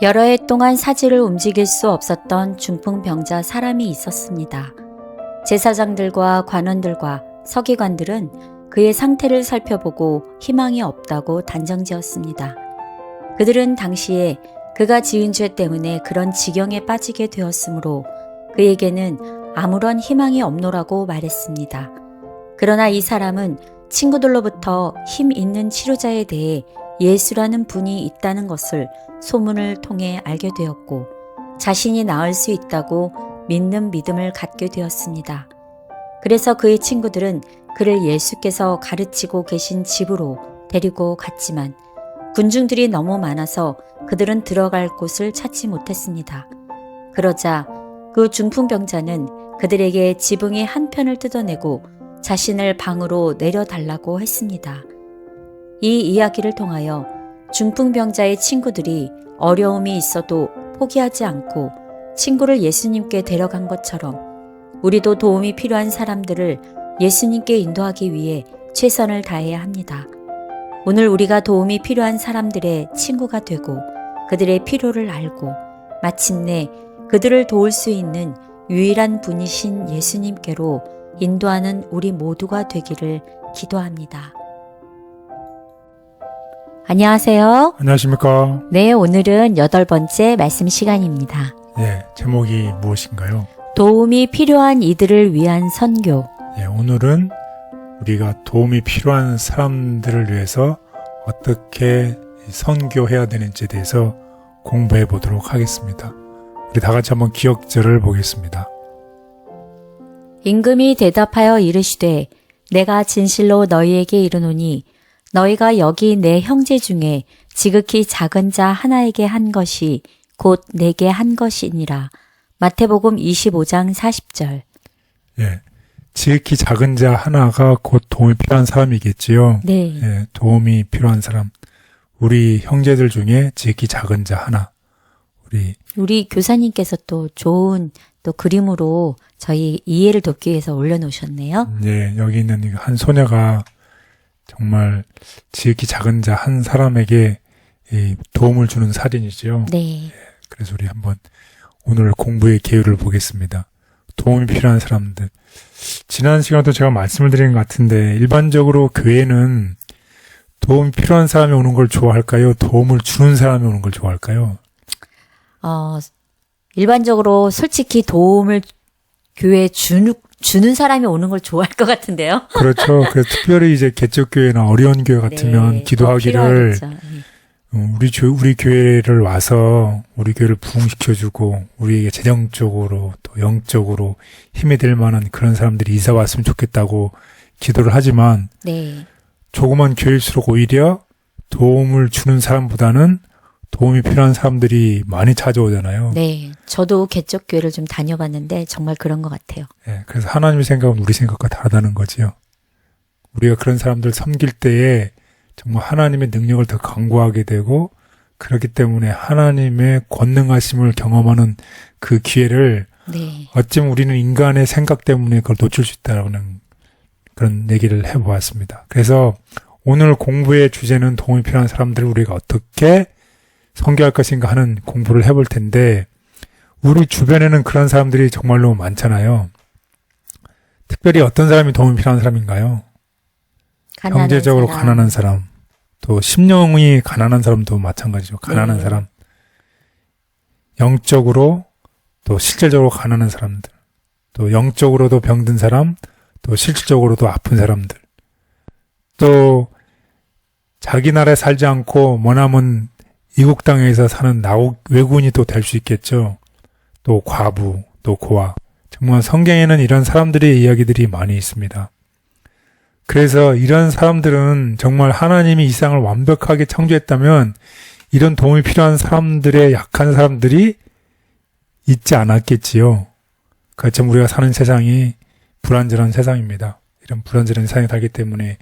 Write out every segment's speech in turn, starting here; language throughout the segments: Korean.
여러 해 동안 사지를 움직일 수 없었던 중풍병자 사람이 있었습니다. 제사장들과 관원들과 서기관들은 그의 상태를 살펴보고 희망이 없다고 단정지었습니다. 그들은 당시에 그가 지은 죄 때문에 그런 지경에 빠지게 되었으므로 그에게는 아무런 희망이 없노라고 말했습니다. 그러나 이 사람은 친구들로부터 힘 있는 치료자에 대해 예수라는 분이 있다는 것을 소문을 통해 알게 되었고 자신이 나을 수 있다고 믿는 믿음을 갖게 되었습니다. 그래서 그의 친구들은 그를 예수께서 가르치고 계신 집으로 데리고 갔지만 군중들이 너무 많아서 그들은 들어갈 곳을 찾지 못했습니다. 그러자 그 중풍병자는 그들에게 지붕의 한 편을 뜯어내고 자신을 방으로 내려달라고 했습니다. 이 이야기를 통하여 중풍병자의 친구들이 어려움이 있어도 포기하지 않고 친구를 예수님께 데려간 것처럼 우리도 도움이 필요한 사람들을 예수님께 인도하기 위해 최선을 다해야 합니다. 오늘 우리가 도움이 필요한 사람들의 친구가 되고 그들의 필요를 알고 마침내 그들을 도울 수 있는 유일한 분이신 예수님께로 인도하는 우리 모두가 되기를 기도합니다. 안녕하세요. 안녕하십니까. 네, 오늘은 8번째 말씀 시간입니다. 예, 제목이 무엇인가요? 도움이 필요한 이들을 위한 선교. 예, 오늘은 우리가 도움이 필요한 사람들을 위해서 어떻게 선교해야 되는지에 대해서 공부해 보도록 하겠습니다. 우리 다 같이 한번 기억절을 보겠습니다. 임금이 대답하여 이르시되 내가 진실로 너희에게 이르노니 너희가 여기 내 형제 중에 지극히 작은 자 하나에게 한 것이 곧 내게 한 것이니라. 마태복음 25장 40절. 예, 지극히 작은 자 하나가 곧 도움이 필요한 사람이겠지요. 네. 예, 도움이 필요한 사람. 우리 형제들 중에 지극히 작은 자 하나. 우리 교사님께서 또 좋은 또 그림으로 저희 이해를 돕기 위해서 올려놓으셨네요. 예, 여기 있는 한 소녀가 정말 지극히 작은 자 한 사람에게 이 도움을 주는 살인이지요. 네. 그래서 우리 한번 오늘 공부의 계율을 보겠습니다. 도움이 필요한 사람들. 지난 시간에도 제가 말씀을 드린 것 같은데 일반적으로 교회는 도움이 필요한 사람이 오는 걸 좋아할까요? 도움을 주는 사람이 오는 걸 좋아할까요? 일반적으로 솔직히 도움을 교회에 주는 사람이 오는 걸 좋아할 것 같은데요. 그렇죠. 그래서 특별히 이제 개척교회나 어려운 교회 같으면 네, 기도하기를 우리 교회를 와서 우리 교회를 부흥시켜주고 우리에게 재정적으로 또 영적으로 힘이 될 만한 그런 사람들이 이사 왔으면 좋겠다고 기도를 하지만 네. 조그만 교회일수록 오히려 도움을 주는 사람보다는 도움이 필요한 사람들이 많이 찾아오잖아요. 네. 저도 개척교회를 좀 다녀봤는데 정말 그런 것 같아요. 네, 그래서 하나님의 생각은 우리 생각과 다르다는 거지요. 우리가 그런 사람들 섬길 때에 정말 하나님의 능력을 더 강구하게 되고 그렇기 때문에 하나님의 권능하심을 경험하는 그 기회를 네. 어쩌면 우리는 인간의 생각 때문에 그걸 놓칠 수 있다는 그런 얘기를 해보았습니다. 그래서 오늘 공부의 주제는 도움이 필요한 사람들을 우리가 어떻게 선교할 것인가 하는 공부를 해볼 텐데 우리 주변에는 그런 사람들이 정말로 많잖아요. 특별히 어떤 사람이 도움이 필요한 사람인가요? 경제적으로 가난한 사람, 또 심령이 가난한 사람도 마찬가지죠. 가난한 네. 사람, 영적으로 또 실질적으로 가난한 사람들, 또 영적으로도 병든 사람, 또 실질적으로도 아픈 사람들, 또 자기 나라에 살지 않고 머나먼 이국 땅에서 사는 외국인이 또 될 수 있겠죠. 또 과부, 또 고아. 정말 성경에는 이런 사람들의 이야기들이 많이 있습니다. 그래서 이런 사람들은 정말 하나님이 이 세상을 완벽하게 창조했다면 이런 도움이 필요한 사람들의 약한 사람들이 있지 않았겠지요. 그렇지만 우리가 사는 세상이 불완전한 세상입니다. 이런 불완전한 세상에 살기 때문에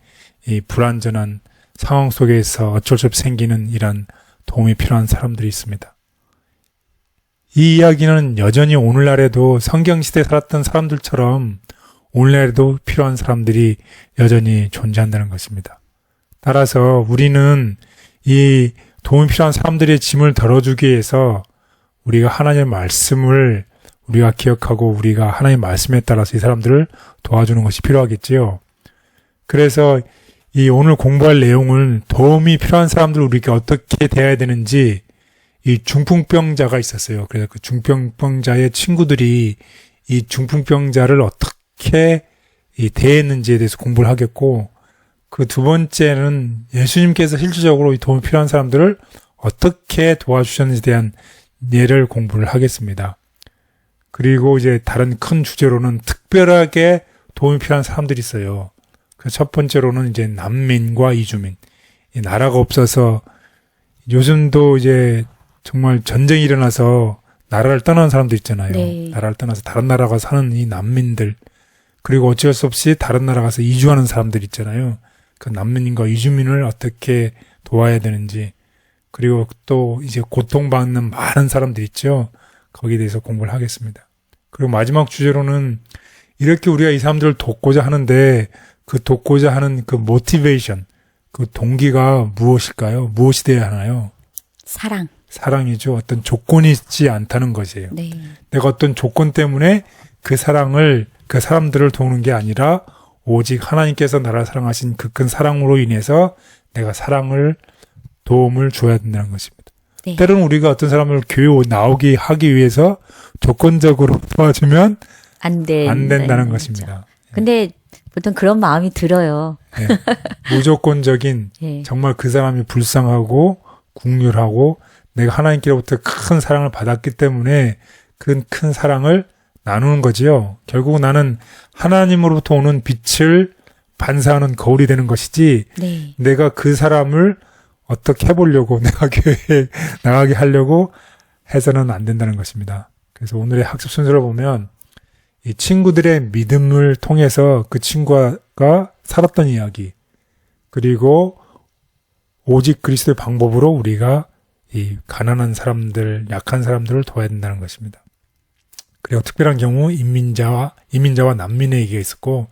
이 불완전한 상황 속에서 어쩔 수 없이 생기는 이런 도움이 필요한 사람들이 있습니다. 이 이야기는 여전히 오늘날에도 성경시대에 살았던 사람들처럼 오늘날에도 필요한 사람들이 여전히 존재한다는 것입니다. 따라서 우리는 이 도움이 필요한 사람들의 짐을 덜어주기 위해서 우리가 하나님의 말씀을 우리가 기억하고 우리가 하나님의 말씀에 따라서 이 사람들을 도와주는 것이 필요하겠지요. 그래서 이 오늘 공부할 내용은 도움이 필요한 사람들 우리가 어떻게 대해야 되는지 이 중풍병자가 있었어요. 그래서 그 중풍병자의 친구들이 이 중풍병자를 어떻게 대했는지에 대해서 공부를 하겠고 그 두 번째는 예수님께서 실질적으로 이 도움이 필요한 사람들을 어떻게 도와주셨는지에 대한 예를 공부를 하겠습니다. 그리고 이제 다른 큰 주제로는 특별하게 도움이 필요한 사람들이 있어요. 그 첫 번째로는 이제 난민과 이주민. 이 나라가 없어서 요즘도 이제 정말 전쟁이 일어나서 나라를 떠나는 사람들 있잖아요. 네. 나라를 떠나서 다른 나라 가서 사는 이 난민들. 그리고 어쩔 수 없이 다른 나라 가서 이주하는 사람들 있잖아요. 그 난민과 이주민을 어떻게 도와야 되는지. 그리고 또 이제 고통받는 많은 사람들 있죠. 거기에 대해서 공부를 하겠습니다. 그리고 마지막 주제로는 이렇게 우리가 이 사람들을 돕고자 하는데 그 돕고자 하는 그 모티베이션, 그 동기가 무엇일까요? 무엇이 되어야 하나요? 사랑. 사랑이죠. 어떤 조건이 있지 않다는 것이에요. 네. 내가 어떤 조건 때문에 그 사람들을 도우는 게 아니라 오직 하나님께서 나를 사랑하신 그 큰 사랑으로 인해서 내가 도움을 줘야 된다는 것입니다. 네. 때로는 우리가 어떤 사람을 교회 나오게 하기 위해서 조건적으로 도와주면 안 된다는 것입니다. 근데 보통 그런 마음이 들어요. 네. 무조건적인 예. 정말 그 사람이 불쌍하고 국률하고 내가 하나님께로부터 큰 사랑을 받았기 때문에 그 큰 사랑을 나누는 거지요. 결국 나는 하나님으로부터 오는 빛을 반사하는 거울이 되는 것이지 네. 내가 그 사람을 어떻게 해보려고 내가 교회에 나가게 하려고 해서는 안 된다는 것입니다. 그래서 오늘의 학습 순서를 보면 이 친구들의 믿음을 통해서 그 친구가 살았던 이야기 그리고 오직 그리스도의 방법으로 우리가 이 가난한 사람들, 약한 사람들을 도와야 된다는 것입니다. 그리고 특별한 경우 이민자와 난민의 얘기가 있었고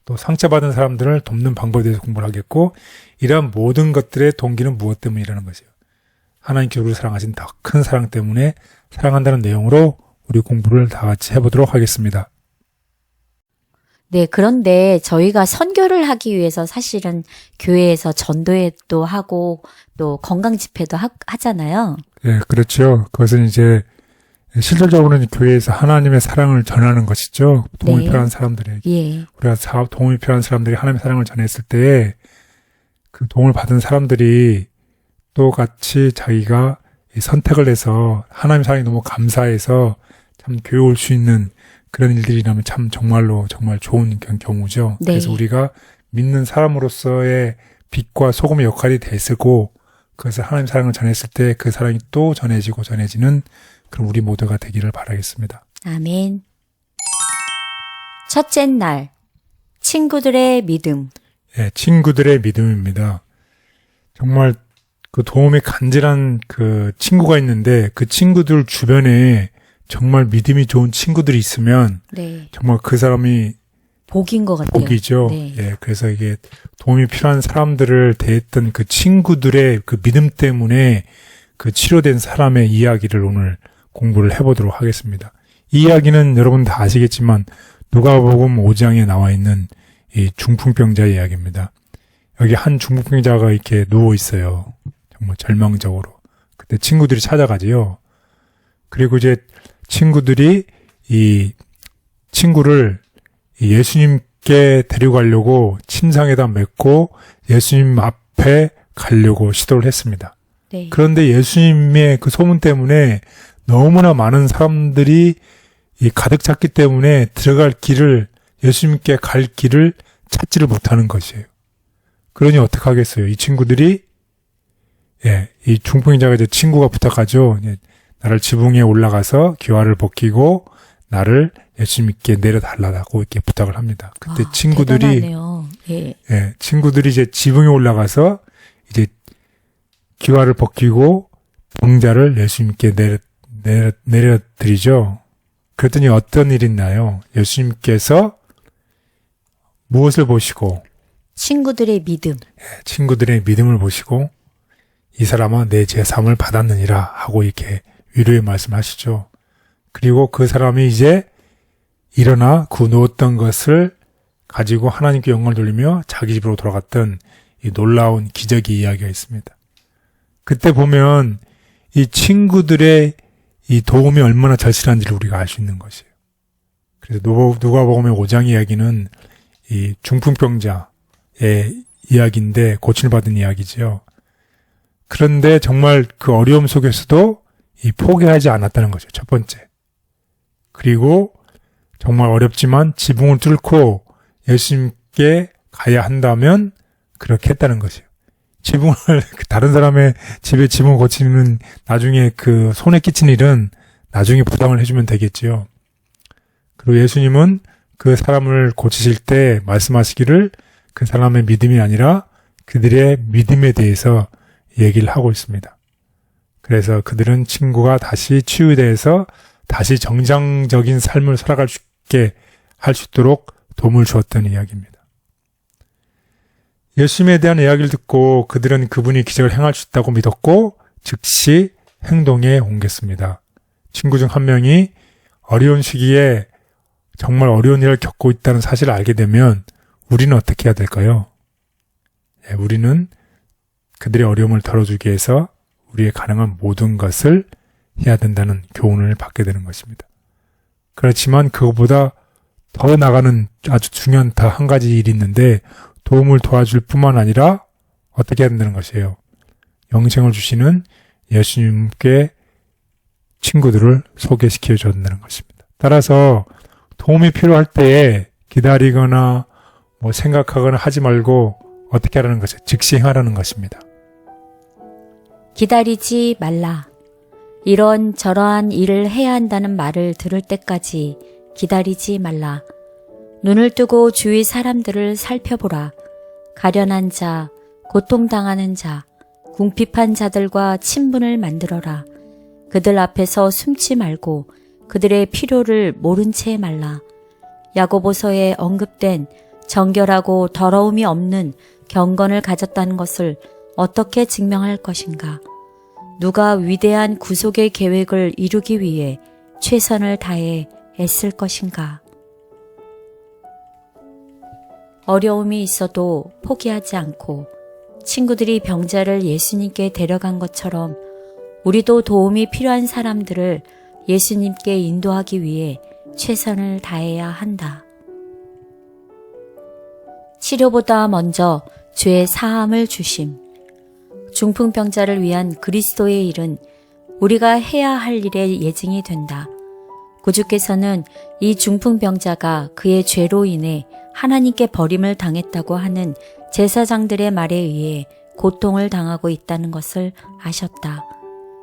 또 상처받은 사람들을 돕는 방법에 대해서 공부를 하겠고 이러한 모든 것들의 동기는 무엇 때문이라는 것이에요. 하나님께서 우리를 사랑하신 더 큰 사랑 때문에 사랑한다는 내용으로 우리 공부를 다 같이 해보도록 하겠습니다. 네, 그런데 저희가 선교를 하기 위해서 사실은 교회에서 전도회도 하고 또 건강 집회도 하잖아요. 네, 그렇죠. 그것은 이제 실질적으로는 교회에서 하나님의 사랑을 전하는 것이죠. 도움이 네. 필요한 사람들에게. 예. 우리가 도움이 필요한 사람들이 하나님의 사랑을 전했을 때 그 도움을 받은 사람들이 또 같이 자기가 선택을 해서 하나님의 사랑이 너무 감사해서 참 교회 올 수 있는 그런 일들이라면 참 정말로 정말 좋은 경우죠. 네. 그래서 우리가 믿는 사람으로서의 빛과 소금의 역할이 됐고 그것을 하나님의 사랑을 전했을 때 그 사랑이 또 전해지는 그럼 우리 모두가 되기를 바라겠습니다. 아멘. 첫째 날, 친구들의 믿음. 예, 친구들의 믿음입니다. 정말 그 도움이 간절한 그 친구가 있는데 그 친구들 주변에 정말 믿음이 좋은 친구들이 있으면 네. 정말 그 사람이 복인 것 같아요. 복이죠. 네. 예, 그래서 이게 도움이 필요한 사람들을 대했던 그 친구들의 그 믿음 때문에 그 치료된 사람의 이야기를 오늘 공부를 해보도록 하겠습니다. 이 이야기는 여러분 다 아시겠지만 누가복음 5장에 나와 있는 이 중풍병자의 이야기입니다. 여기 한 중풍병자가 이렇게 누워 있어요. 정말 절망적으로. 그때 친구들이 찾아가지요. 그리고 이제 친구들이 이 친구를 예수님께 데려가려고 침상에다 맺고 예수님 앞에 가려고 시도를 했습니다. 네. 그런데 예수님의 그 소문 때문에 너무나 많은 사람들이 가득 찼기 때문에 예수님께 갈 길을 찾지를 못하는 것이에요. 그러니 어떡하겠어요? 이 친구들이, 이 중풍인자가 이제 친구가 부탁하죠. 나를 지붕에 올라가서 기와를 벗기고 나를 예수님께 내려달라고 이렇게 부탁을 합니다. 그때 친구들이, 대단하네요. 예. 친구들이 이제 지붕에 올라가서 이제 기와를 벗기고 병자를 예수님께 내려드리죠. 그랬더니 어떤 일이 있나요? 예수님께서 무엇을 보시고 친구들의 믿음. 친구들의 믿음을 보시고 이 사람아 내 제사함을 받았느니라 하고 이렇게 위로의 말씀하시죠. 그리고 그 사람이 이제 일어나 그 누웠던 것을 가지고 하나님께 영광을 돌리며 자기 집으로 돌아갔던 이 놀라운 기적의 이야기가 있습니다. 그때 보면 이 친구들의 이 도움이 얼마나 절실한지를 우리가 알 수 있는 것이에요. 그래서 누가복음의 5장 이야기는 이 중풍병자의 이야기인데 고침을 받은 이야기지요. 그런데 정말 그 어려움 속에서도 이 포기하지 않았다는 거죠. 첫 번째. 그리고 정말 어렵지만 지붕을 뚫고 예수님께 가야 한다면 그렇게 했다는 것이에요. 지붕을 다른 사람의 집에 지붕을 고치면 나중에 그 손에 끼친 일은 나중에 부담을 해주면 되겠지요. 그리고 예수님은 그 사람을 고치실 때 말씀하시기를 그 사람의 믿음이 아니라 그들의 믿음에 대해서 얘기를 하고 있습니다. 그래서 그들은 친구가 다시 치유돼서 다시 정상적인 삶을 살아갈 수 있게 할 수 있도록 도움을 주었던 이야기입니다. 예수님에 대한 이야기를 듣고 그들은 그분이 기적을 행할 수 있다고 믿었고 즉시 행동에 옮겼습니다. 친구 중 한 명이 어려운 시기에 정말 어려운 일을 겪고 있다는 사실을 알게 되면 우리는 어떻게 해야 될까요? 우리는 그들의 어려움을 덜어주기 위해서 우리의 가능한 모든 것을 해야 된다는 교훈을 받게 되는 것입니다. 그렇지만 그것보다 더 나가는 아주 중요한 더 한 가지 일이 있는데 도움을 도와줄 뿐만 아니라 어떻게 해야 된다는 것이에요. 영생을 주시는 예수님께 친구들을 소개시켜 줘야 된다는 것입니다. 따라서 도움이 필요할 때에 기다리거나 생각하거나 하지 말고 어떻게 하라는 것이에요. 즉시 행하라는 것입니다. 기다리지 말라. 이런 저러한 일을 해야 한다는 말을 들을 때까지 기다리지 말라. 눈을 뜨고 주위 사람들을 살펴보라. 가련한 자, 고통당하는 자, 궁핍한 자들과 친분을 만들어라. 그들 앞에서 숨지 말고 그들의 필요를 모른 채 말라. 야고보서에 언급된 정결하고 더러움이 없는 경건을 가졌다는 것을 어떻게 증명할 것인가? 누가 위대한 구속의 계획을 이루기 위해 최선을 다해 애쓸 것인가? 어려움이 있어도 포기하지 않고 친구들이 병자를 예수님께 데려간 것처럼 우리도 도움이 필요한 사람들을 예수님께 인도하기 위해 최선을 다해야 한다. 치료보다 먼저 죄 사함을 주심. 중풍병자를 위한 그리스도의 일은 우리가 해야 할 일의 예증이 된다. 구주께서는 이 중풍병자가 그의 죄로 인해 하나님께 버림을 당했다고 하는 제사장들의 말에 의해 고통을 당하고 있다는 것을 아셨다.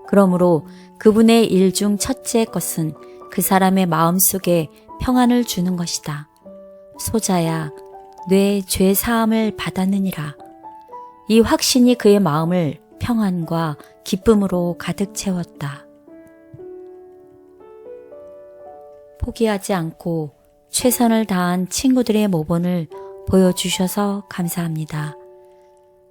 그러므로 그분의 일 중 첫째 것은 그 사람의 마음속에 평안을 주는 것이다. 소자야, 내 죄 사함을 받았느니라. 이 확신이 그의 마음을 평안과 기쁨으로 가득 채웠다. 포기하지 않고 최선을 다한 친구들의 모범을 보여주셔서 감사합니다.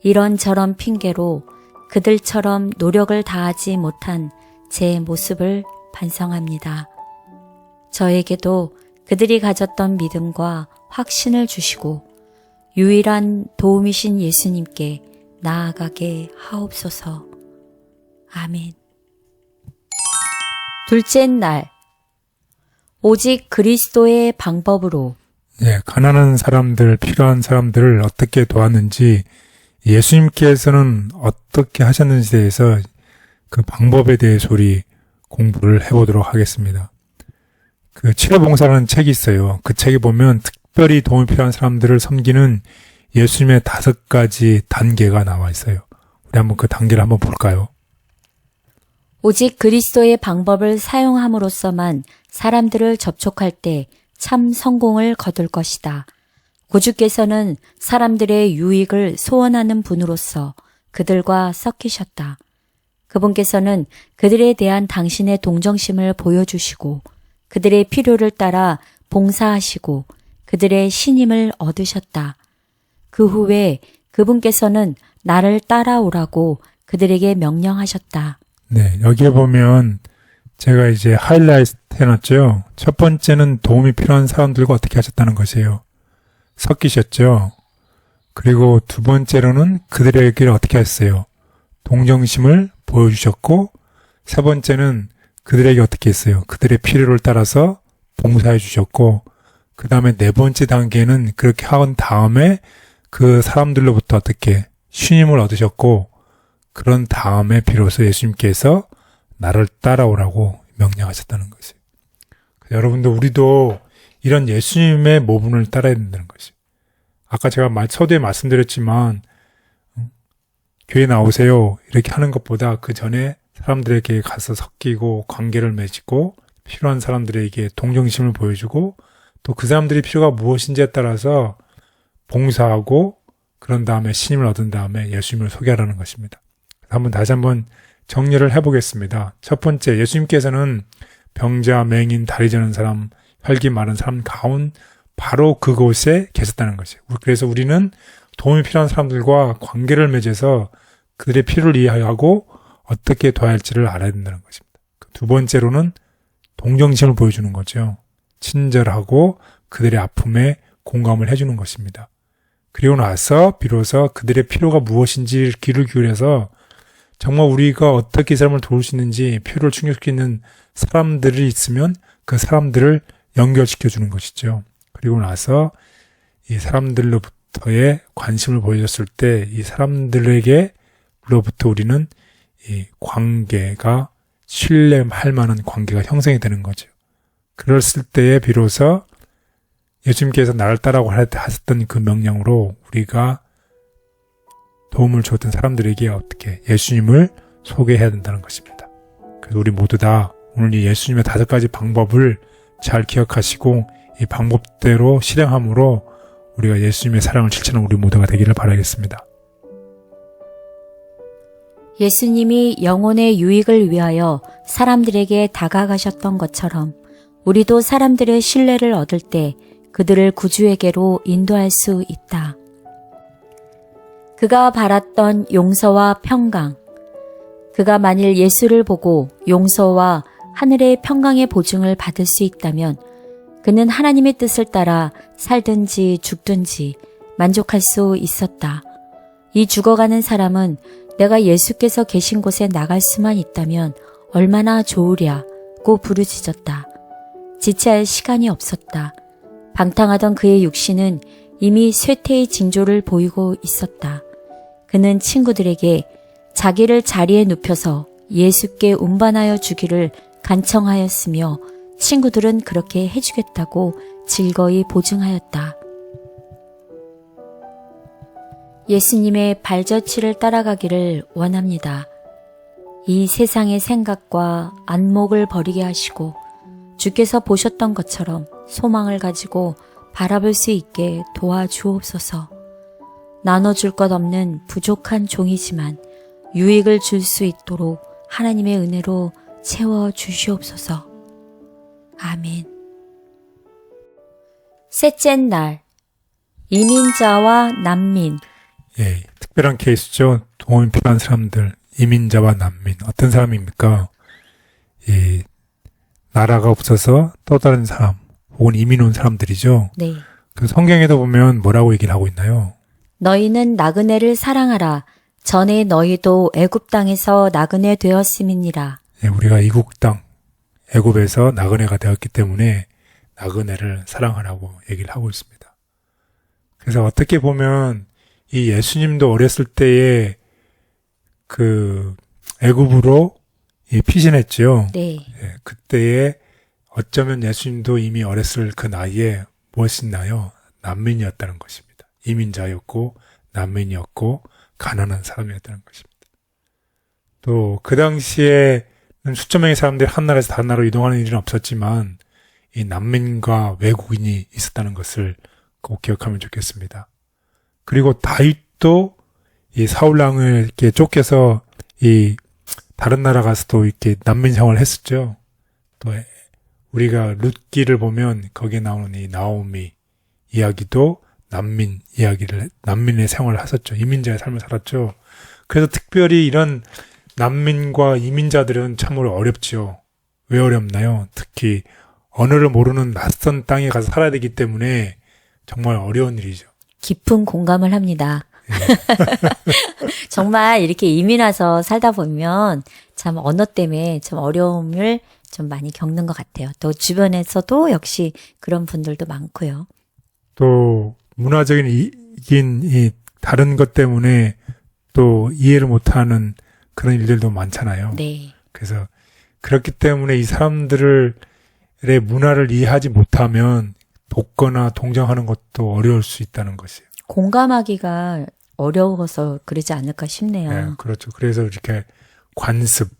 이런저런 핑계로 그들처럼 노력을 다하지 못한 제 모습을 반성합니다. 저에게도 그들이 가졌던 믿음과 확신을 주시고 유일한 도움이신 예수님께 나아가게 하옵소서. 아멘. 둘째 날, 오직 그리스도의 방법으로. 가난한 사람들, 필요한 사람들을 어떻게 도왔는지 예수님께서는 어떻게 하셨는지에 대해서 그 방법에 대해서 우리 공부를 해보도록 하겠습니다. 그 치료봉사라는 책이 있어요. 그 책에 보면 특별히 도움이 필요한 사람들을 섬기는 예수님의 5가지 단계가 나와 있어요. 우리 한번 그 단계를 한번 볼까요? 오직 그리스도의 방법을 사용함으로써만 사람들을 접촉할 때 참 성공을 거둘 것이다. 구주께서는 사람들의 유익을 소원하는 분으로서 그들과 섞이셨다. 그분께서는 그들에 대한 당신의 동정심을 보여주시고 그들의 필요를 따라 봉사하시고 그들의 신임을 얻으셨다. 그 후에 그분께서는 나를 따라오라고 그들에게 명령하셨다. 네, 여기에 보면 제가 이제 하이라이트 해놨죠. 첫 번째는 도움이 필요한 사람들과 어떻게 하셨다는 것이에요. 섞이셨죠. 그리고 두 번째로는 그들에게 어떻게 했어요. 동정심을 보여주셨고, 세 번째는 그들에게 어떻게 했어요. 그들의 필요를 따라서 봉사해 주셨고, 그 다음에 네 번째 단계는 그렇게 한 다음에 그 사람들로부터 어떻게 신임을 얻으셨고, 그런 다음에 비로소 예수님께서 나를 따라오라고 명령하셨다는 것이에요. 여러분들, 우리도 이런 예수님의 모분을 따라야 된다는 것이에요. 아까 제가 서두에 말씀드렸지만, 교회 나오세요 이렇게 하는 것보다 그 전에 사람들에게 가서 섞이고 관계를 맺고 필요한 사람들에게 동정심을 보여주고 또 그 사람들이 필요가 무엇인지에 따라서 봉사하고 그런 다음에 신임을 얻은 다음에 예수님을 소개하라는 것입니다. 다시 한번 정리를 해보겠습니다. 첫 번째, 예수님께서는 병자, 맹인, 다리 저는 사람, 혈기 마른 사람 가운 바로 그곳에 계셨다는 것이에요. 그래서 우리는 도움이 필요한 사람들과 관계를 맺어서 그들의 필요를 이해하고 어떻게 도와야 할지를 알아야 된다는 것입니다. 두 번째로는 동정심을 보여주는 거죠. 친절하고 그들의 아픔에 공감을 해주는 것입니다. 그리고 나서 비로소 그들의 필요가 무엇인지 귀를 기울여서 정말 우리가 어떻게 이 사람을 도울 수 있는지 필요를 충족시키는 사람들이 있으면 그 사람들을 연결시켜주는 것이죠. 그리고 나서 이 사람들로부터의 관심을 보여줬을 때 이 사람들에게로부터 우리는 이 관계가 신뢰할 만한 관계가 형성이 되는 거죠. 그랬을 때에 비로소 예수님께서 나를 따라오고 하셨던 그 명령으로 우리가 도움을 줬던 사람들에게 어떻게 예수님을 소개해야 된다는 것입니다. 그래서 우리 모두 다 오늘 이 예수님의 5가지 방법을 잘 기억하시고 이 방법대로 실행함으로 우리가 예수님의 사랑을 실천하는 우리 모두가 되기를 바라겠습니다. 예수님이 영혼의 유익을 위하여 사람들에게 다가가셨던 것처럼 우리도 사람들의 신뢰를 얻을 때 그들을 구주에게로 인도할 수 있다. 그가 바랐던 용서와 평강. 그가 만일 예수를 보고 용서와 하늘의 평강의 보증을 받을 수 있다면 그는 하나님의 뜻을 따라 살든지 죽든지 만족할 수 있었다. 이 죽어가는 사람은 내가 예수께서 계신 곳에 나갈 수만 있다면 얼마나 좋으랴고 부르짖었다. 지체할 시간이 없었다. 방탕하던 그의 육신은 이미 쇠퇴의 징조를 보이고 있었다. 그는 친구들에게 자기를 자리에 눕혀서 예수께 운반하여 주기를 간청하였으며 친구들은 그렇게 해주겠다고 즐거이 보증하였다. 예수님의 발자취를 따라가기를 원합니다. 이 세상의 생각과 안목을 버리게 하시고 주께서 보셨던 것처럼 소망을 가지고 바라볼 수 있게 도와주옵소서. 나눠줄 것 없는 부족한 종이지만 유익을 줄 수 있도록 하나님의 은혜로 채워주시옵소서. 아멘. 셋째 날, 이민자와 난민. 예, 특별한 케이스죠. 도움이 필요한 사람들, 이민자와 난민. 어떤 사람입니까? 이 나라가 없어서 또 다른 사람, 혹은 이민 온 사람들이죠. 네. 그 성경에도 보면 뭐라고 얘기를 하고 있나요? 너희는 나그네를 사랑하라. 전에 너희도 애굽 땅에서 나그네 되었음이니라. 예, 우리가 이국 땅, 애굽에서 나그네가 되었기 때문에 나그네를 사랑하라고 얘기를 하고 있습니다. 그래서 어떻게 보면 이 예수님도 어렸을 때에 그 애굽으로 피신했죠. 네. 예, 그때에 어쩌면 예수님도 이미 어렸을 그 나이에 무엇이나요? 난민이었다는 것입니다. 이민자였고 난민이었고 가난한 사람이었다는 것입니다. 또 그 당시에는 수천 명의 사람들이 한 나라에서 다른 나라로 이동하는 일은 없었지만 이 난민과 외국인이 있었다는 것을 꼭 기억하면 좋겠습니다. 그리고 다윗도 이 사울 왕에게 쫓겨서 이 다른 나라 가서도 이렇게 난민 생활을 했었죠. 또 우리가 룻기를 보면 거기에 나오는 이 나오미 이야기도 난민의 생활을 하셨죠. 이민자의 삶을 살았죠. 그래서 특별히 이런 난민과 이민자들은 참으로 어렵죠. 왜 어렵나요? 특히 언어를 모르는 낯선 땅에 가서 살아야 되기 때문에 정말 어려운 일이죠. 깊은 공감을 합니다. 예. 정말 이렇게 이민 와서 살다 보면 참 언어 때문에 좀 어려움을 좀 많이 겪는 것 같아요. 또 주변에서도 역시 그런 분들도 많고요. 또 문화적인 이 다른 것 때문에 또 이해를 못하는 그런 일들도 많잖아요. 네. 그래서 그렇기 때문에 이 사람들의 문화를 이해하지 못하면 돕거나 동정하는 것도 어려울 수 있다는 것이에요. 공감하기가 어려워서 그러지 않을까 싶네요. 네, 그렇죠. 그래서 이렇게 관습,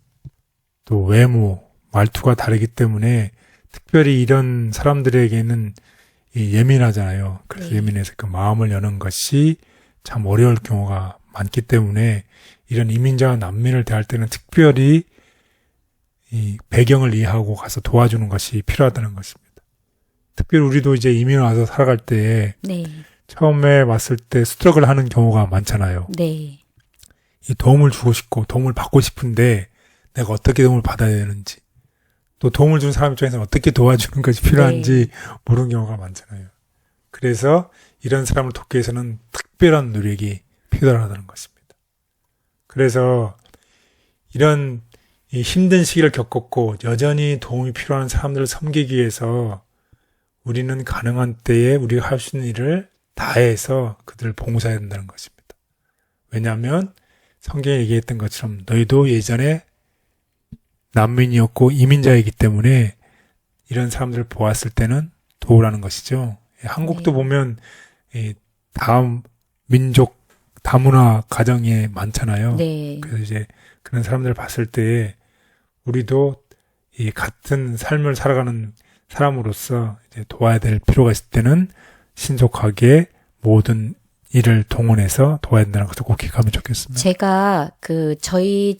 또 외모, 말투가 다르기 때문에 특별히 이런 사람들에게는 예민하잖아요. 그래서 네. 예민해서 그 마음을 여는 것이 참 어려울 경우가 많기 때문에 이런 이민자와 난민을 대할 때는 특별히 이 배경을 이해하고 가서 도와주는 것이 필요하다는 것입니다. 특별히 우리도 이제 이민 와서 살아갈 때 네. 처음에 왔을 때 스트러글 하는 경우가 많잖아요. 네. 이 도움을 주고 싶고 도움을 받고 싶은데 내가 어떻게 도움을 받아야 되는지 또 도움을 준 사람 입장에서 어떻게 도와주는 것이 필요한지 모르는 경우가 많잖아요. 그래서 이런 사람을 돕기 위해서는 특별한 노력이 필요하다는 것입니다. 그래서 이런 이 힘든 시기를 겪었고 여전히 도움이 필요한 사람들을 섬기기 위해서 우리는 가능한 때에 우리가 할 수 있는 일을 다해서 그들을 봉사해야 된다는 것입니다. 왜냐하면 성경에 얘기했던 것처럼 너희도 예전에 난민이었고 이민자이기 때문에 이런 사람들을 보았을 때는 도우라는 것이죠. 한국도 네. 보면 이 다음 민족 다문화 가정이 많잖아요. 네. 그래서 이제 그런 사람들을 봤을 때 우리도 이 같은 삶을 살아가는 사람으로서 이제 도와야 될 필요가 있을 때는 신속하게 모든 일을 동원해서 도와야 된다는 것을 꼭 기억하면 좋겠습니다. 제가 저희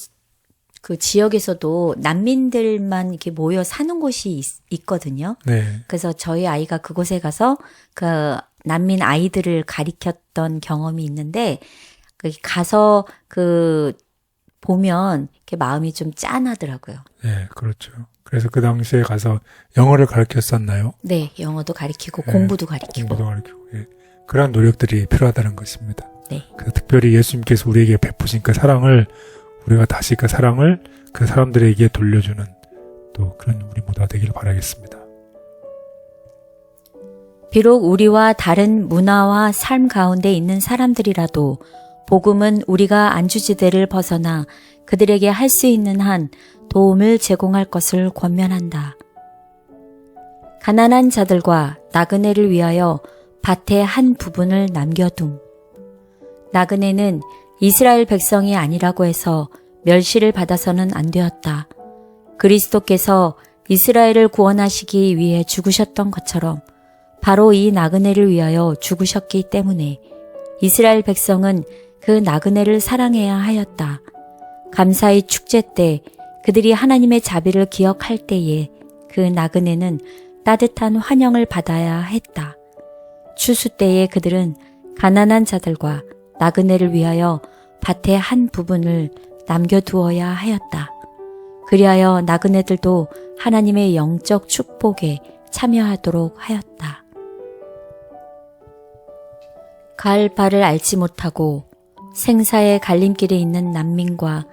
지역에서도 난민들만 이렇게 모여 사는 곳이 있거든요. 네, 그래서 저희 아이가 그곳에 가서 그 난민 아이들을 가리켰던 경험이 있는데 가서 보면 이렇게 마음이 좀 짠하더라고요. 네, 그렇죠. 그래서 그 당시에 가서 영어를 가르쳤었나요? 네, 영어도 가리키고 네, 공부도 가리키고. 공부도 가르치고, 예. 그러한 노력들이 필요하다는 것입니다. 네. 그래서 특별히 예수님께서 우리에게 베푸신 그 사랑을 우리가 다시 그 사랑을 그 사람들에게 돌려주는 또 그런 우리 모두가 되기를 바라겠습니다. 비록 우리와 다른 문화와 삶 가운데 있는 사람들이라도 복음은 우리가 안주지대를 벗어나 그들에게 할 수 있는 한 도움을 제공할 것을 권면한다. 가난한 자들과 나그네를 위하여 밭의 한 부분을 남겨둠. 나그네는 이스라엘 백성이 아니라고 해서 멸시를 받아서는 안 되었다. 그리스도께서 이스라엘을 구원하시기 위해 죽으셨던 것처럼 바로 이 나그네를 위하여 죽으셨기 때문에 이스라엘 백성은 그 나그네를 사랑해야 하였다. 감사의 축제 때 그들이 하나님의 자비를 기억할 때에 그 나그네는 따뜻한 환영을 받아야 했다. 추수 때에 그들은 가난한 자들과 나그네를 위하여 밭의 한 부분을 남겨두어야 하였다. 그리하여 나그네들도 하나님의 영적 축복에 참여하도록 하였다. 갈 바를 알지 못하고 생사의 갈림길에 있는 난민과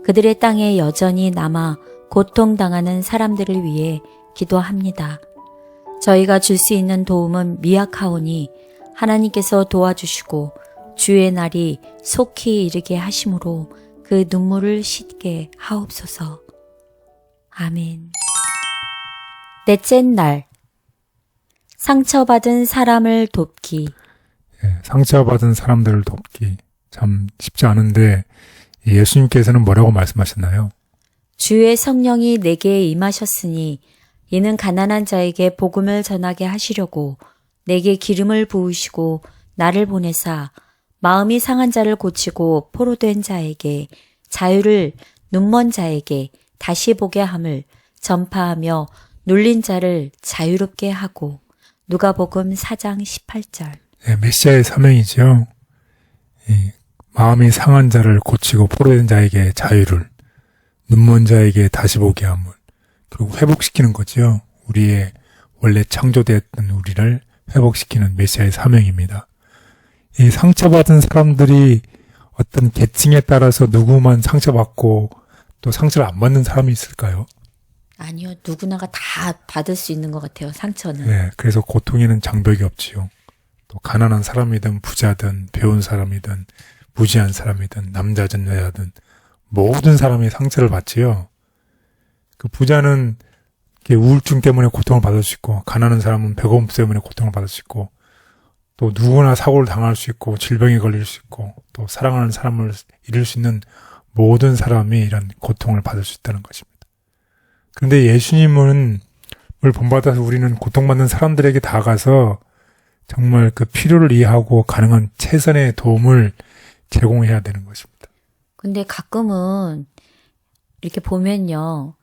그들의 땅에 여전히 남아 고통당하는 사람들을 위해 기도합니다. 저희가 줄 수 있는 도움은 미약하오니 하나님께서 도와주시고 주의 날이 속히 이르게 하심으로 그 눈물을 씻게 하옵소서. 아멘. 넷째 날, 상처받은 사람을 돕기. 예, 상처받은 사람들을 돕기 참 쉽지 않은데 예수님께서는 뭐라고 말씀하셨나요? 주의 성령이 내게 임하셨으니 이는 가난한 자에게 복음을 전하게 하시려고 내게 기름을 부으시고 나를 보내사 마음이 상한 자를 고치고 포로된 자에게 자유를 눈먼 자에게 다시 보게 함을 전파하며 눌린 자를 자유롭게 하고 누가복음 4장 18절. 예, 메시아의 사명이죠. 마음이 상한 자를 고치고 포로된 자에게 자유를, 눈먼 자에게 다시 보게 함을, 결국 회복시키는 거지요. 우리의 원래 창조되었던 우리를 회복시키는 메시아의 사명입니다. 이 상처받은 사람들이 어떤 계층에 따라서 누구만 상처받고 또 상처를 안 받는 사람이 있을까요? 아니요. 누구나가 다 받을 수 있는 것 같아요. 상처는. 네, 그래서 고통에는 장벽이 없지요. 또 가난한 사람이든 부자든 배운 사람이든 무지한 사람이든 남자든 여자든 모든 사람이 상처를 받지요. 그 부자는 우울증 때문에 고통을 받을 수 있고, 가난한 사람은 배고픔 때문에 고통을 받을 수 있고, 또 누구나 사고를 당할 수 있고, 질병에 걸릴 수 있고, 또 사랑하는 사람을 잃을 수 있는 모든 사람이 이런 고통을 받을 수 있다는 것입니다. 그런데 예수님을 본받아서 우리는 고통받는 사람들에게 다가가서 정말 그 필요를 이해하고 가능한 최선의 도움을 제공해야 되는 것입니다. 근데 가끔은 이렇게 보면요.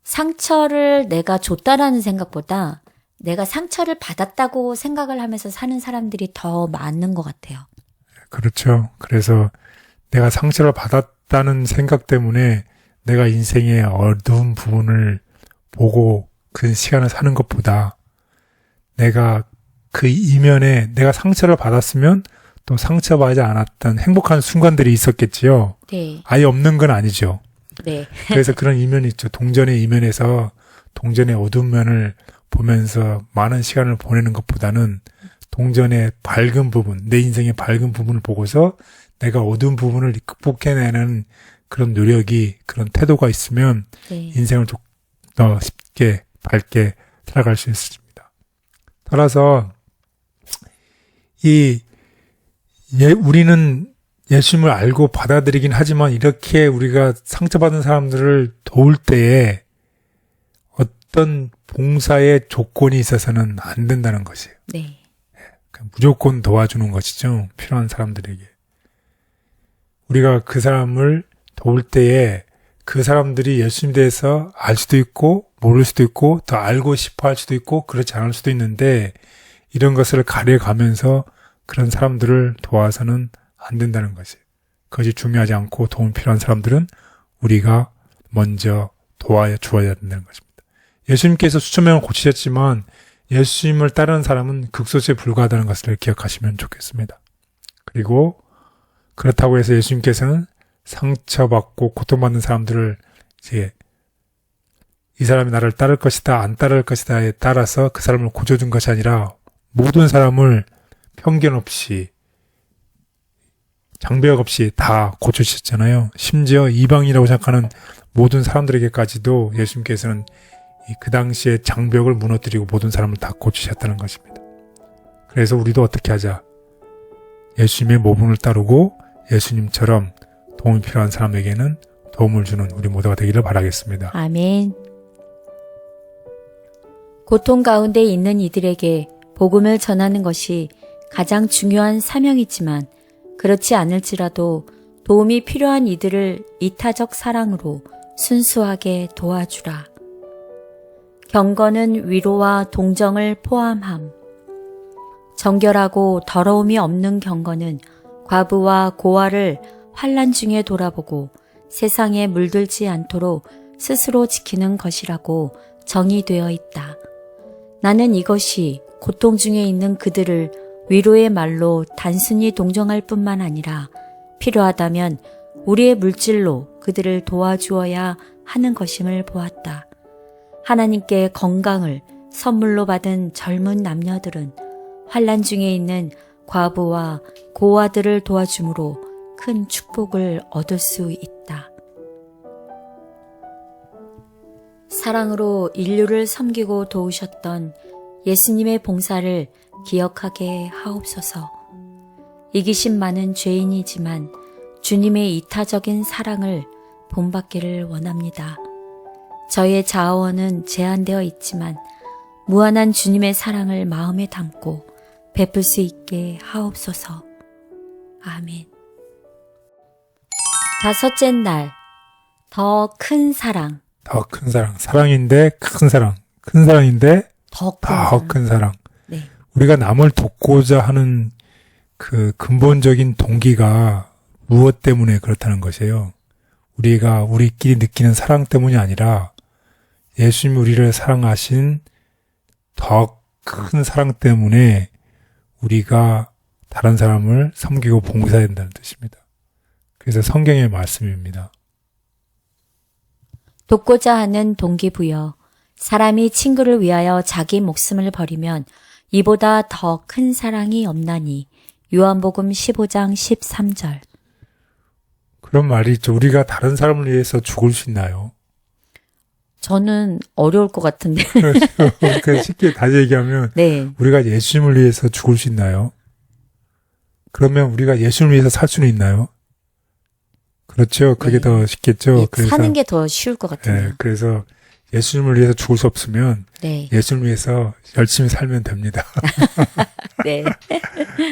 상처를 내가 줬다라는 생각보다 내가 상처를 받았다고 생각을 하면서 사는 사람들이 더 많은 것 같아요. 그렇죠. 그래서 내가 상처를 받았다는 생각 때문에 내가 인생의 어두운 부분을 보고 그 시간을 사는 것보다 내가 그 이면에 내가 상처를 받았으면 또 상처받지 않았던 행복한 순간들이 있었겠지요. 네. 아예 없는 건 아니죠. 네. 그래서 그런 이면이 있죠. 동전의 이면에서 동전의 어두운 면을 보면서 많은 시간을 보내는 것보다는 동전의 밝은 부분, 내 인생의 밝은 부분을 보고서 내가 어두운 부분을 극복해내는 그런 노력이, 그런 태도가 있으면 네. 인생을 좀 더 쉽게 밝게 살아갈 수 있습니다. 따라서 우리는 예수님을 알고 받아들이긴 하지만 이렇게 우리가 상처받은 사람들을 도울 때에 어떤 봉사의 조건이 있어서는 안 된다는 것이에요. 네. 무조건 도와주는 것이죠. 필요한 사람들에게. 우리가 그 사람을 도울 때에 그 사람들이 예수님에 대해서 알 수도 있고 모를 수도 있고 더 알고 싶어 할 수도 있고 그렇지 않을 수도 있는데 이런 것을 가려가면서 그런 사람들을 도와서는 안 된다는 것이에요. 그것이 중요하지 않고 도움 필요한 사람들은 우리가 먼저 도와주어야 된다는 것입니다. 예수님께서 수천 명을 고치셨지만 예수님을 따르는 사람은 극소수에 불과하다는 것을 기억하시면 좋겠습니다. 그리고 그렇다고 해서 예수님께서는 상처받고 고통받는 사람들을 이제 이 사람이 나를 따를 것이다, 안 따를 것이다에 따라서 그 사람을 고쳐준 것이 아니라 모든 사람을 편견 없이 장벽 없이 다 고쳐주셨잖아요. 심지어 이방이라고 생각하는 모든 사람들에게까지도 예수님께서는 그 당시에 장벽을 무너뜨리고 모든 사람을 다 고치셨다는 것입니다. 그래서 우리도 어떻게 하자? 예수님의 모범을 따르고 예수님처럼 도움이 필요한 사람에게는 도움을 주는 우리 모두가 되기를 바라겠습니다. 아멘. 고통 가운데 있는 이들에게 복음을 전하는 것이 가장 중요한 사명이지만 그렇지 않을지라도 도움이 필요한 이들을 이타적 사랑으로 순수하게 도와주라. 경건은 위로와 동정을 포함함. 정결하고 더러움이 없는 경건은 과부와 고아를 환난 중에 돌아보고 세상에 물들지 않도록 스스로 지키는 것이라고 정의되어 있다. 나는 이것이 고통 중에 있는 그들을 위로의 말로 단순히 동정할 뿐만 아니라 필요하다면 우리의 물질로 그들을 도와주어야 하는 것임을 보았다. 하나님께 건강을 선물로 받은 젊은 남녀들은 환난 중에 있는 과부와 고아들을 도와줌으로 큰 축복을 얻을 수 있다. 사랑으로 인류를 섬기고 도우셨던 예수님의 봉사를 기억하게 하옵소서. 이기심 많은 죄인이지만 주님의 이타적인 사랑을 본받기를 원합니다. 저의 자원은 제한되어 있지만 무한한 주님의 사랑을 마음에 담고 베풀 수 있게 하옵소서. 아멘. 다섯째 날, 더 큰 사랑. 더 큰 사랑. 사랑인데 큰 사랑. 큰 사랑인데 더 큰 사랑. 네. 우리가 남을 돕고자 하는 그 근본적인 동기가 무엇 때문에 그렇다는 것이에요. 우리가 우리끼리 느끼는 사랑 때문이 아니라 예수님이 우리를 사랑하신 더 큰 사랑 때문에 우리가 다른 사람을 섬기고 봉사해야 된다는 뜻입니다. 그래서 성경의 말씀입니다. 돕고자 하는 동기부여. 사람이 친구를 위하여 자기 목숨을 버리면 이보다 더 큰 사랑이 없나니. 요한복음 15장 13절. 그런 말이 있죠. 우리가 다른 사람을 위해서 죽을 수 있나요? 저는 어려울 것 같은데. 그러니까 쉽게 다시 얘기하면 네. 우리가 예수님을 위해서 죽을 수 있나요? 그러면 우리가 예수님을 위해서 살 수는 있나요? 그렇죠. 그게 네. 더 쉽겠죠. 그래서 사는 게 더 쉬울 것 같아요. 네, 그래서 예수님을 위해서 죽을 수 없으면 네. 예수님을 위해서 열심히 살면 됩니다. 네.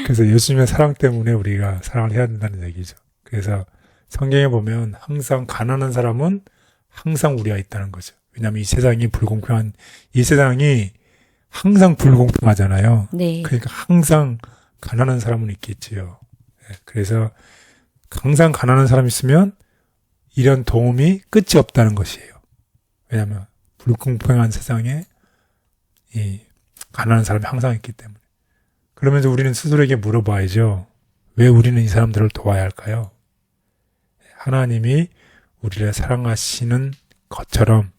그래서 예수님의 사랑 때문에 우리가 사랑을 해야 된다는 얘기죠. 그래서 성경에 보면 항상 가난한 사람은 항상 우리가 있다는 거죠. 왜냐하면 이 세상이 항상 불공평하잖아요. 네. 그러니까 항상 가난한 사람은 있겠지요. 네, 그래서 항상 가난한 사람이 있으면 이런 도움이 끝이 없다는 것이에요. 왜냐하면 불공평한 세상에 이 가난한 사람이 항상 있기 때문에. 그러면서 우리는 스스로에게 물어봐야죠. 왜 우리는 이 사람들을 도와야 할까요? 하나님이 우리를 사랑하시는 것처럼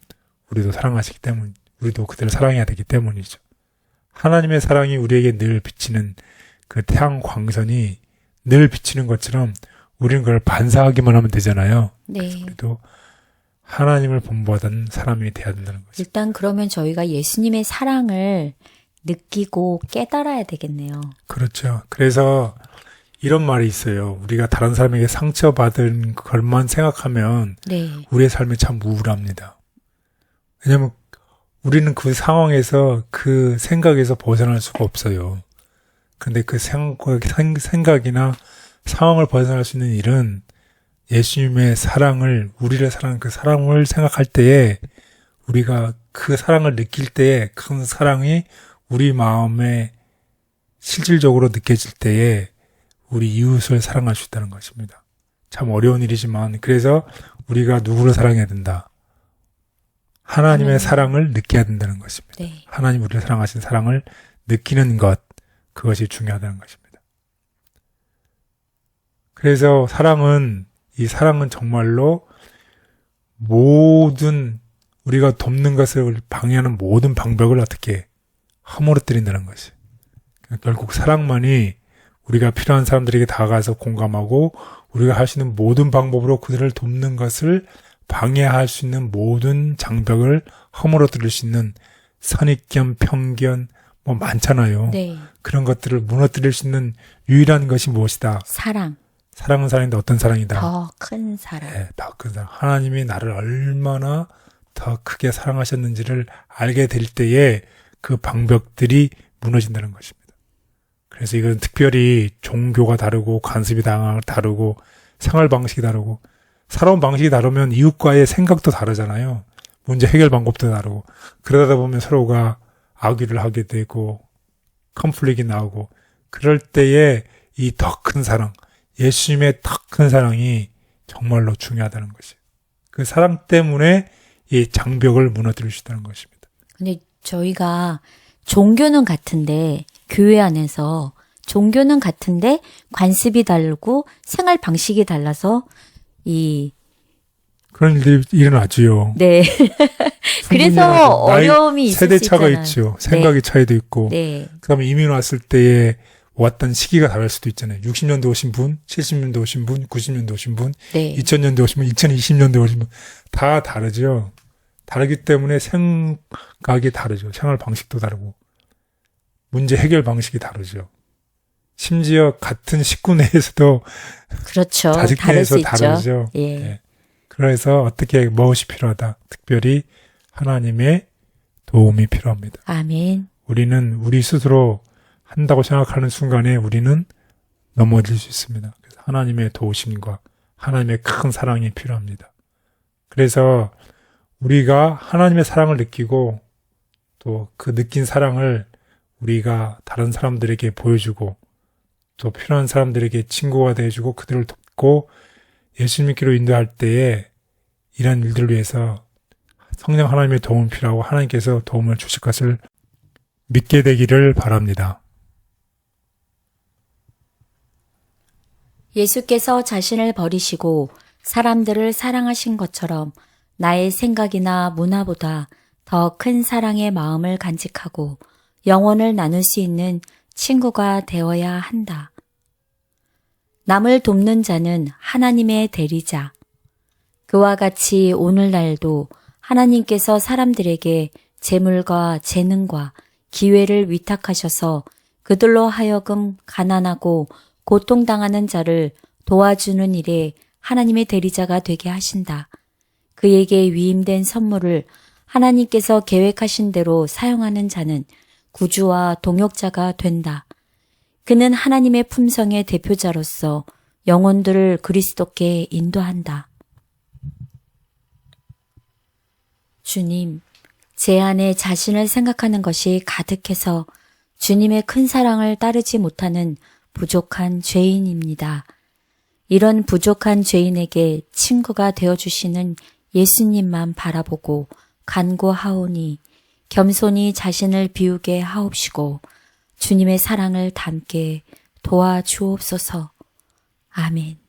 우리도 사랑하시기 때문, 우리도 그들을 사랑해야 되기 때문이죠. 하나님의 사랑이 우리에게 늘 비치는 그 태양 광선이 늘 비치는 것처럼 우리는 그걸 반사하기만 하면 되잖아요. 네. 우리도 하나님을 본받은 사람이 되어야 된다는 거죠. 일단 그러면 저희가 예수님의 사랑을 느끼고 깨달아야 되겠네요. 그렇죠. 그래서 이런 말이 있어요. 우리가 다른 사람에게 상처받은 것만 생각하면 네. 우리의 삶이 참 우울합니다. 왜냐하면 우리는 그 상황에서 그 생각에서 벗어날 수가 없어요. 근데 그 생각이나 상황을 벗어날 수 있는 일은 예수님의 사랑을, 우리를 사랑하는 그 사랑을 생각할 때에 우리가 그 사랑을 느낄 때에 그 사랑이 우리 마음에 실질적으로 느껴질 때에 우리 이웃을 사랑할 수 있다는 것입니다. 참 어려운 일이지만 그래서 우리가 누구를 사랑해야 된다. 하나님의 사랑을 느껴야 된다는 것입니다. 네. 하나님 우리를 사랑하신 사랑을 느끼는 것, 그것이 중요하다는 것입니다. 그래서 이 사랑은 정말로 모든 우리가 돕는 것을 방해하는 모든 방벽을 어떻게 허물어뜨린다는 것이. 결국 사랑만이 우리가 필요한 사람들에게 다가가서 공감하고 우리가 할 수 있는 모든 방법으로 그들을 돕는 것을 방해할 수 있는 모든 장벽을 허물어뜨릴 수 있는 선입견, 편견 뭐 많잖아요. 네. 그런 것들을 무너뜨릴 수 있는 유일한 것이 무엇이다? 사랑. 사랑은 사랑인데 어떤 사랑이다? 더 큰 사랑. 네, 더 큰 사랑. 하나님이 나를 얼마나 더 크게 사랑하셨는지를 알게 될 때에 그 방벽들이 무너진다는 것입니다. 그래서 이건 특별히 종교가 다르고 관습이 다르고 생활 방식이 다르고 살아온 방식이 다르면 이웃과의 생각도 다르잖아요. 문제 해결 방법도 다르고 그러다 보면 서로가 악의를 하게 되고 컨플릭이 나오고 그럴 때에 이 더 큰 사랑, 예수님의 더 큰 사랑이 정말로 중요하다는 것이에요. 그 사랑 때문에 이 장벽을 무너뜨릴 수 있다는 것입니다. 근데 저희가 종교는 같은데 교회 안에서 종교는 같은데 관습이 다르고 생활 방식이 달라서 그런 일들이 일어나지요. 네. 그래서 어려움이 있을 세대 수 차가 있잖아요. 있죠. 생각의 차이도 있고. 네. 그다음에 이민 왔을 때에 왔던 시기가 다를 수도 있잖아요. 60년대 오신 분, 70년대 오신 분, 90년대 오신 분, 네. 2000년대 오신 분, 2020년대 오신 분 다 다르죠. 다르기 때문에 생각이 다르죠. 생활 방식도 다르고 문제 해결 방식이 다르죠. 심지어 같은 식구 내에서도 그렇죠. 자식 다를 수 내에서 있죠. 다르죠. 예. 네. 그래서 어떻게 무엇이 필요하다. 특별히 하나님의 도움이 필요합니다. 아멘. 우리는 우리 스스로 한다고 생각하는 순간에 우리는 넘어질 수 있습니다. 그래서 하나님의 도우심과 하나님의 큰 사랑이 필요합니다. 그래서 우리가 하나님의 사랑을 느끼고 또 그 느낀 사랑을 우리가 다른 사람들에게 보여주고 또 필요한 사람들에게 친구가 돼주고 그들을 받고 예수 믿기로 인도할 때에 이런 일들을 위해서 성령 하나님의 도움이 필요하고 하나님께서 도움을 주실 것을 믿게 되기를 바랍니다. 예수께서 자신을 버리시고 사람들을 사랑하신 것처럼 나의 생각이나 문화보다 더 큰 사랑의 마음을 간직하고 영혼을 나눌 수 있는 친구가 되어야 한다. 남을 돕는 자는 하나님의 대리자. 그와 같이 오늘날도 하나님께서 사람들에게 재물과 재능과 기회를 위탁하셔서 그들로 하여금 가난하고 고통당하는 자를 도와주는 일에 하나님의 대리자가 되게 하신다. 그에게 위임된 선물을 하나님께서 계획하신 대로 사용하는 자는 구주와 동역자가 된다. 그는 하나님의 품성의 대표자로서 영혼들을 그리스도께 인도한다. 주님, 제 안에 자신을 생각하는 것이 가득해서 주님의 큰 사랑을 따르지 못하는 부족한 죄인입니다. 이런 부족한 죄인에게 친구가 되어주시는 예수님만 바라보고 간구하오니 겸손히 자신을 비우게 하옵시고 주님의 사랑을 담게 도와주옵소서. 아멘.